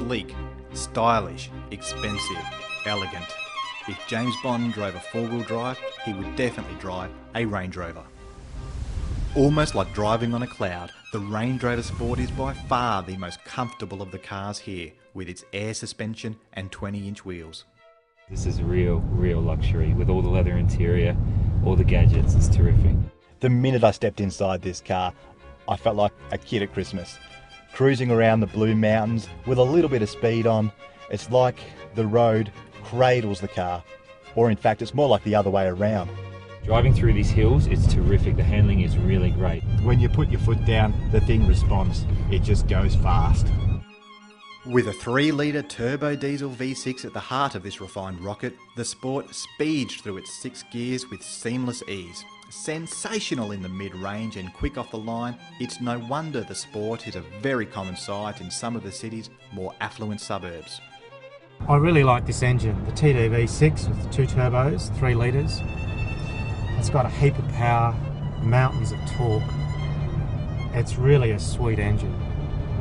sleek, stylish, expensive, elegant. If James Bond drove a four-wheel drive, he would definitely drive a Range Rover. Almost like driving on a cloud, the Range Rover Sport is by far the most comfortable of the cars here, with its air suspension and 20-inch wheels. This is real luxury with all the leather interior, all the gadgets. It's terrific. The minute I stepped inside this car, I felt like a kid at Christmas. Cruising around the Blue Mountains with a little bit of speed on, it's like the road cradles the car, or in fact it's more like the other way around. Driving through these hills, it's terrific. The handling is really great. When you put your foot down, the thing responds. It just goes fast. With a 3-litre turbo diesel V6 at the heart of this refined rocket, the Sport speeds through its 6 gears with seamless ease. Sensational in the mid-range and quick off the line, it's no wonder the Sport is a very common sight in some of the city's more affluent suburbs. I really like this engine, the TD V6 with 2 turbos, 3 litres. It's got a heap of power, mountains of torque. It's really a sweet engine.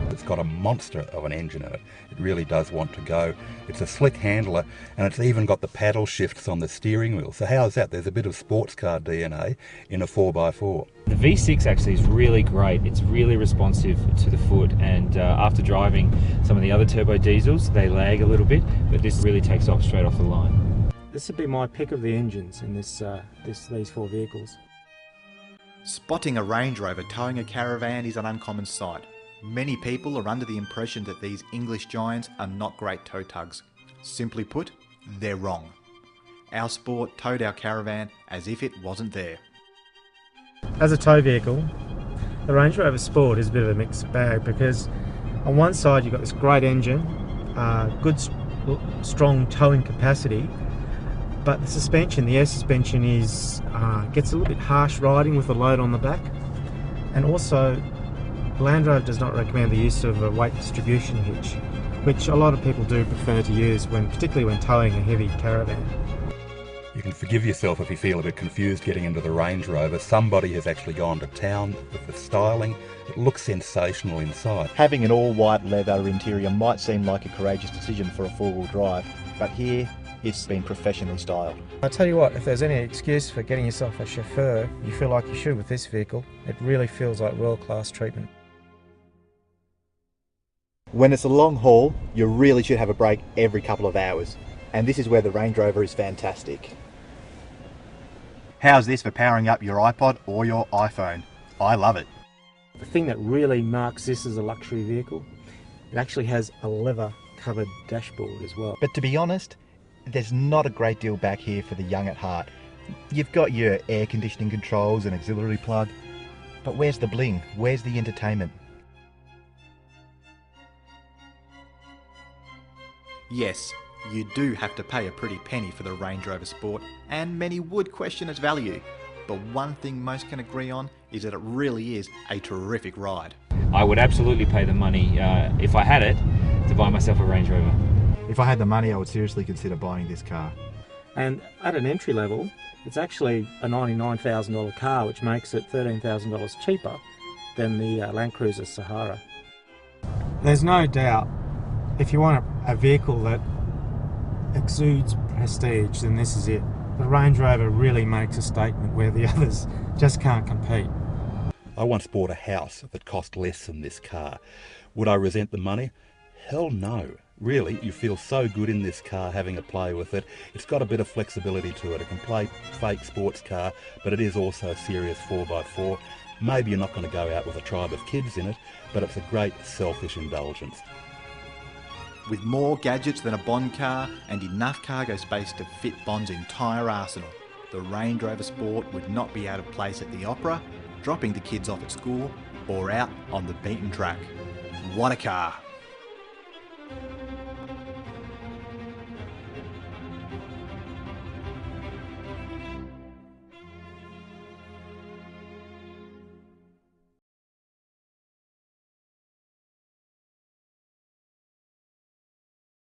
It's got a monster of an engine in it. It really does want to go. It's a slick handler, and it's even got the paddle shifts on the steering wheel. So how's that? There's a bit of sports car DNA in a 4x4. The V6 actually is really great. It's really responsive to the foot, and after driving some of the other turbo diesels, they lag a little bit, but this really takes off straight off the line. This would be my pick of the engines in these 4 vehicles. Spotting a Range Rover towing a Caravan is an uncommon sight. Many people are under the impression that these English giants are not great tow tugs. Simply put, they're wrong. Our Sport towed our Caravan as if it wasn't there. As a tow vehicle, the Range Rover Sport is a bit of a mixed bag because on one side you've got this great engine, good strong towing capacity, but the suspension, the air suspension gets a little bit harsh riding with the load on the back, and also Land Rover does not recommend the use of a weight distribution hitch, which a lot of people do prefer to use, particularly when towing a heavy Caravan. You can forgive yourself if you feel a bit confused getting into the Range Rover. Somebody has actually gone to town with the styling. It looks sensational inside. Having an all-white leather interior might seem like a courageous decision for a four-wheel drive, but here it's been professionally styled. I tell you what, if there's any excuse for getting yourself a chauffeur, you feel like you should with this vehicle. It really feels like world-class treatment. When it's a long haul, you really should have a break every couple of hours, and this is where the Range Rover is fantastic. How's this for powering up your iPod or your iPhone? I love it. The thing that really marks this as a luxury vehicle, it actually has a leather-covered dashboard as well. But to be honest, there's not a great deal back here for the young at heart. You've got your air conditioning controls and auxiliary plug, but where's the bling? Where's the entertainment? Yes, you do have to pay a pretty penny for the Range Rover Sport, and many would question its value. But one thing most can agree on is that it really is a terrific ride. I would absolutely pay the money, if I had it, to buy myself a Range Rover. If I had the money, I would seriously consider buying this car. And at an entry level, it's actually a $99,000 car, which makes it $13,000 cheaper than the Land Cruiser Sahara. There's no doubt, if you want a vehicle that exudes prestige, then this is it. The Range Rover really makes a statement where the others just can't compete. I once bought a house that cost less than this car. Would I resent the money? Hell no. Really, you feel so good in this car having a play with it. It's got a bit of flexibility to it. It can play fake sports car, but it is also a serious 4x4. Maybe you're not going to go out with a tribe of kids in it, but it's a great selfish indulgence. With more gadgets than a Bond car and enough cargo space to fit Bond's entire arsenal, the Range Rover Sport would not be out of place at the opera, dropping the kids off at school, or out on the beaten track. What a car!